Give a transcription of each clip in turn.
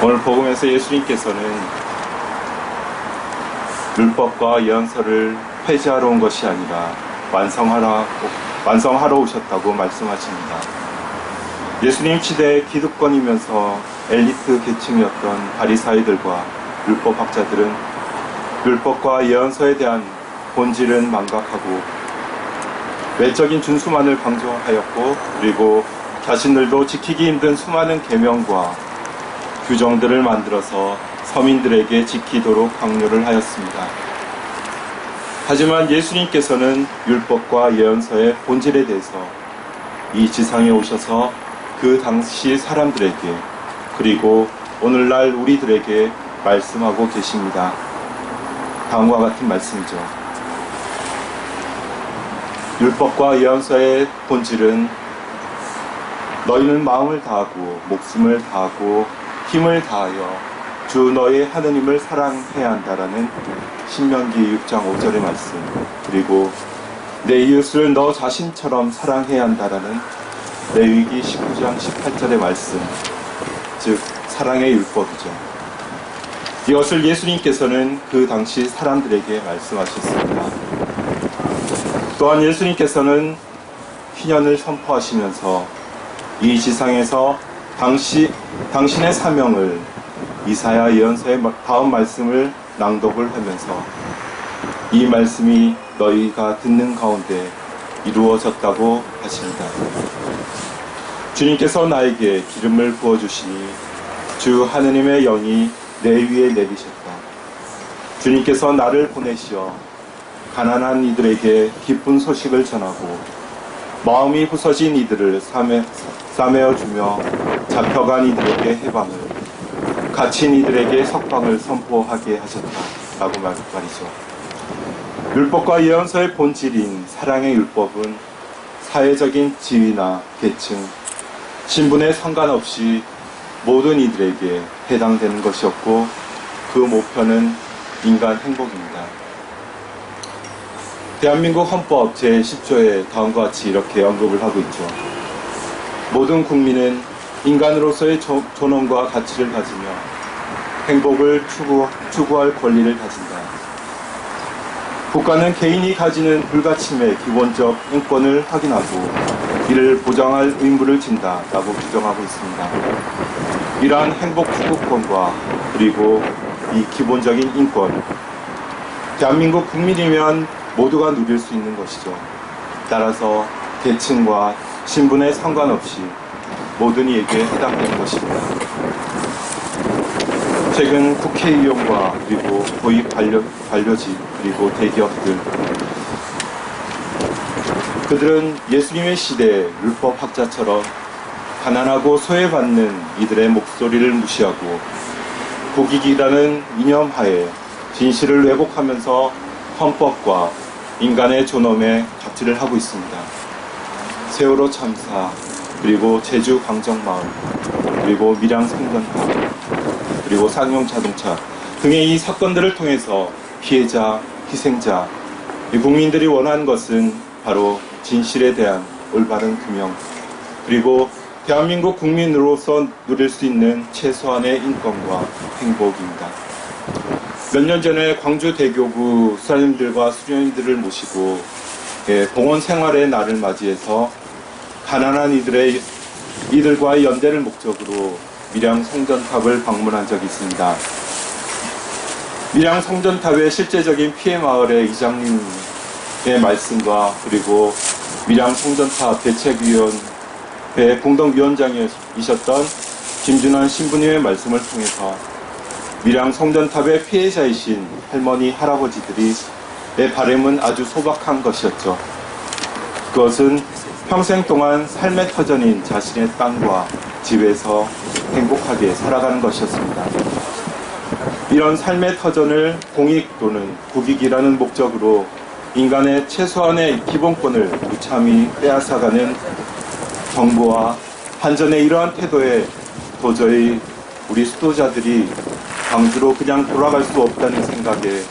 오늘 복음에서 예수님께서는 율법과 예언서를 폐지하러 온 것이 아니라 완성하러 오셨다고 말씀하십니다. 예수님 시대의 기득권이면서 엘리트 계층이었던 바리사이들과 율법학자들은 율법과 예언서에 대한 본질은 망각하고 외적인 준수만을 강조하였고, 그리고 자신들도 지키기 힘든 수많은 계명과 규정들을 만들어서 서민들에게 지키도록 강요를 하였습니다. 하지만 예수님께서는 율법과 예언서의 본질에 대해서 이 지상에 오셔서 그 당시 사람들에게, 그리고 오늘날 우리들에게 말씀하고 계십니다. 다음과 같은 말씀이죠. 율법과 예언서의 본질은 너희는 마음을 다하고 목숨을 다하고 힘을 다하여 주 너희 하느님을 사랑해야 한다라는 신명기 6장 5절의 말씀, 그리고 내 이웃을 너 자신처럼 사랑해야 한다라는 레위기 19장 18절의 말씀, 즉 사랑의 율법이죠. 이것을 예수님께서는 그 당시 사람들에게 말씀하셨습니다. 또한 예수님께서는 희년을 선포하시면서 이 지상에서 당신의 사명을 이사야 예언서의 다음 말씀을 낭독을 하면서 이 말씀이 너희가 듣는 가운데 이루어졌다고 하십니다. 주님께서 나에게 기름을 부어주시니 주 하느님의 영이 내 위에 내리셨다. 주님께서 나를 보내시어 가난한 이들에게 기쁜 소식을 전하고 마음이 부서진 이들을 싸매어 주며 잡혀간 이들에게 해방을, 갇힌 이들에게 석방을 선포하게 하셨다라고 말이죠. 율법과 예언서의 본질인 사랑의 율법은 사회적인 지위나 계층, 신분에 상관없이 모든 이들에게 해당되는 것이었고, 그 목표는 인간 행복입니다. 대한민국 헌법 제10조에 다음과 같이 이렇게 언급을 하고 있죠. 모든 국민은 인간으로서의 존엄과 가치를 가지며 행복을 추구할 권리를 가진다. 국가는 개인이 가지는 불가침의 기본적 인권을 확인하고 이를 보장할 의무를 진다라고 규정하고 있습니다. 이러한 행복 추구권과 그리고 이 기본적인 인권, 대한민국 국민이면 모두가 누릴 수 있는 것이죠. 따라서 계층과 신분에 상관없이 모든 이에게 해당되는 것입니다. 최근 국회의원과 그리고 고위 관료직 그리고 대기업들, 그들은 예수님의 시대 율법학자처럼 가난하고 소외받는 이들의 목소리를 무시하고 국익이라는 이념하에 진실을 왜곡하면서 헌법과 인간의 존엄에 갑질을 하고 있습니다. 세월호 참사, 그리고 제주 강정마을, 그리고 밀양 성전탑, 그리고 상용 자동차 등의 이 사건들을 통해서 피해자, 희생자, 국민들이 원하는 것은 바로 진실에 대한 올바른 규명, 그리고 대한민국 국민으로서 누릴 수 있는 최소한의 인권과 행복입니다. 몇 년 전에 광주대교구 수사님들과 수련님들을 모시고 봉헌 생활의 날을 맞이해서 가난한 이들과의 연대를 목적으로 밀양 성전탑을 방문한 적이 있습니다. 밀양 성전탑의 실제적인 피해 마을의 이장님의 말씀과 그리고 밀양 성전탑 대책위원회 공동위원장이셨던 김준환 신부님의 말씀을 통해서 밀양 성전탑의 피해자이신 할머니, 할아버지들이 내 바람은 아주 소박한 것이었죠. 그것은 평생 동안 삶의 터전인 자신의 땅과 집에서 행복하게 살아가는 것이었습니다. 이런 삶의 터전을 공익 또는 국익이라는 목적으로 인간의 최소한의 기본권을 무참히 빼앗아가는 정부와 한전의 이러한 태도에 도저히 우리 수도자들이 광주로 그냥 돌아갈 수 없다는 생각에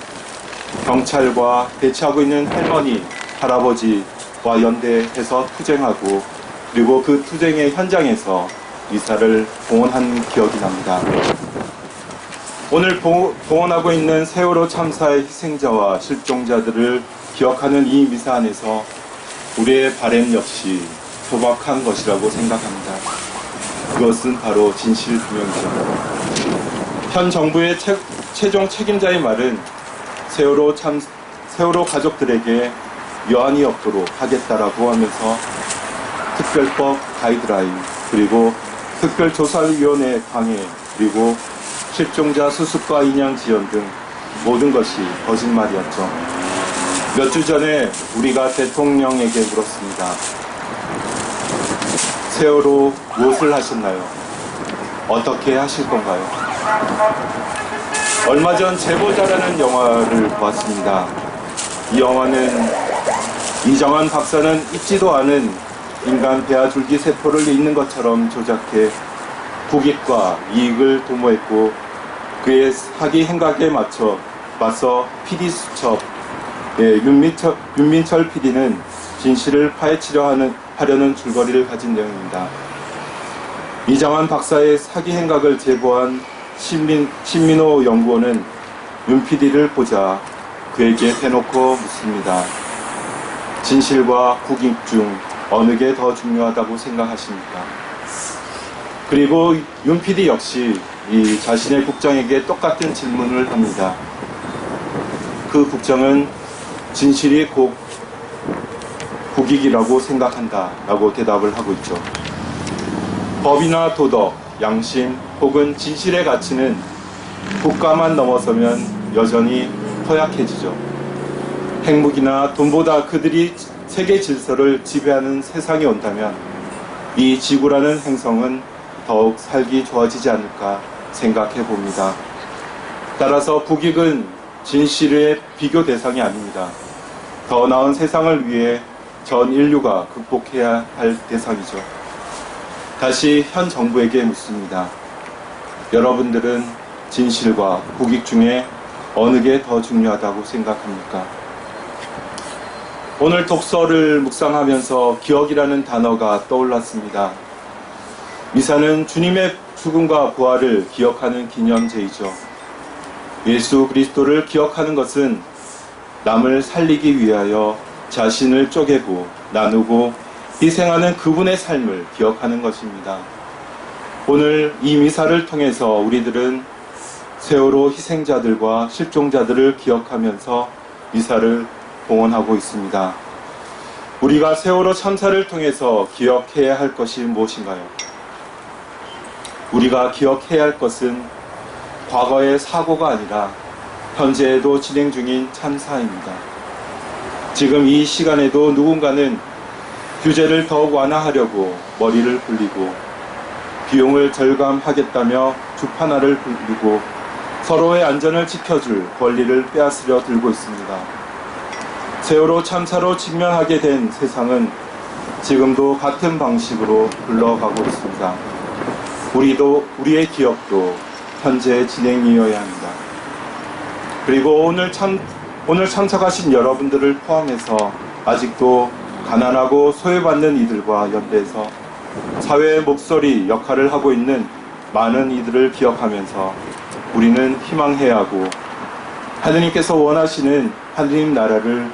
경찰과 대치하고 있는 할머니, 할아버지와 연대해서 투쟁하고, 그리고 그 투쟁의 현장에서 이사를 봉헌한 기억이 납니다. 오늘 봉헌하고 있는 세월호 참사의 희생자와 실종자들을 기억하는 이 미사 안에서 우리의 바램 역시 소박한 것이라고 생각합니다. 그것은 바로 진실규명이죠. 현 정부의 최종 책임자의 말은 세월호 가족들에게 여한이 없도록 하겠다라고 하면서 특별법 가이드라인, 그리고 특별조사위원회 강행, 그리고 실종자 수습과 인양 지원 등 모든 것이 거짓말이었죠. 몇 주 전에 우리가 대통령에게 물었습니다. 세월호 무엇을 하셨나요? 어떻게 하실 건가요? 얼마 전 제보자라는 영화를 보았습니다. 이 영화는 이정환 박사는 잊지도 않은 인간 배아 줄기 세포를 잊는 것처럼 조작해 국익과 이익을 도모했고 그의 사기 행각에 맞서 PD 수첩 윤민철 PD는 진실을 파헤치려 하려는 줄거리를 가진 내용입니다. 이정환 박사의 사기 행각을 제보한 신민호 연구원은 윤 PD를 보자 그에게 대놓고 묻습니다. 진실과 국익 중 어느 게 더 중요하다고 생각하십니까? 그리고 윤 PD 역시 이 자신의 국장에게 똑같은 질문을 합니다. 그 국장은 진실이 곧 국익이라고 생각한다 라고 대답을 하고 있죠. 법이나 도덕, 양심 혹은 진실의 가치는 국가만 넘어서면 여전히 허약해지죠. 핵무기나 돈보다 그들이 세계 질서를 지배하는 세상이 온다면 이 지구라는 행성은 더욱 살기 좋아지지 않을까 생각해 봅니다. 따라서 국익은 진실의 비교 대상이 아닙니다. 더 나은 세상을 위해 전 인류가 극복해야 할 대상이죠. 다시 현 정부에게 묻습니다. 여러분들은 진실과 국익 중에 어느 게 더 중요하다고 생각합니까? 오늘 독서를 묵상하면서 기억이라는 단어가 떠올랐습니다. 미사는 주님의 죽음과 부활을 기억하는 기념제이죠. 예수 그리스도를 기억하는 것은 남을 살리기 위하여 자신을 쪼개고 나누고 희생하는 그분의 삶을 기억하는 것입니다. 오늘 이 미사를 통해서 우리들은 세월호 희생자들과 실종자들을 기억하면서 미사를 봉헌하고 있습니다. 우리가 세월호 참사를 통해서 기억해야 할 것이 무엇인가요? 우리가 기억해야 할 것은 과거의 사고가 아니라 현재에도 진행 중인 참사입니다. 지금 이 시간에도 누군가는 규제를 더욱 완화하려고 머리를 굴리고 비용을 절감하겠다며 주판화를 굴리고 서로의 안전을 지켜줄 권리를 빼앗으려 들고 있습니다. 세월호 참사로 직면하게 된 세상은 지금도 같은 방식으로 흘러가고 있습니다. 우리의 기억도 현재 진행이어야 합니다. 그리고 오늘 참석하신 여러분들을 포함해서 아직도 가난하고 소외받는 이들과 연대해서 사회의 목소리 역할을 하고 있는 많은 이들을 기억하면서 우리는 희망해야 하고 하느님께서 원하시는 하느님 나라를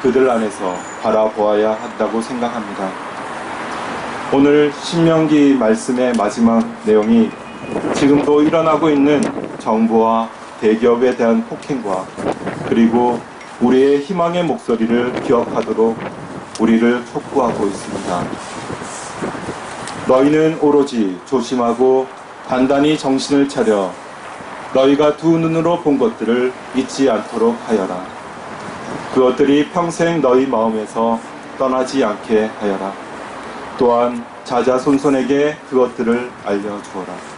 그들 안에서 바라보아야 한다고 생각합니다. 오늘 신명기 말씀의 마지막 내용이 지금도 일어나고 있는 정부와 대기업에 대한 폭행과 그리고 우리의 희망의 목소리를 기억하도록 우리를 촉구하고 있습니다. 너희는 오로지 조심하고 단단히 정신을 차려 너희가 두 눈으로 본 것들을 잊지 않도록 하여라. 그것들이 평생 너희 마음에서 떠나지 않게 하여라. 또한 자자손손에게 그것들을 알려주어라.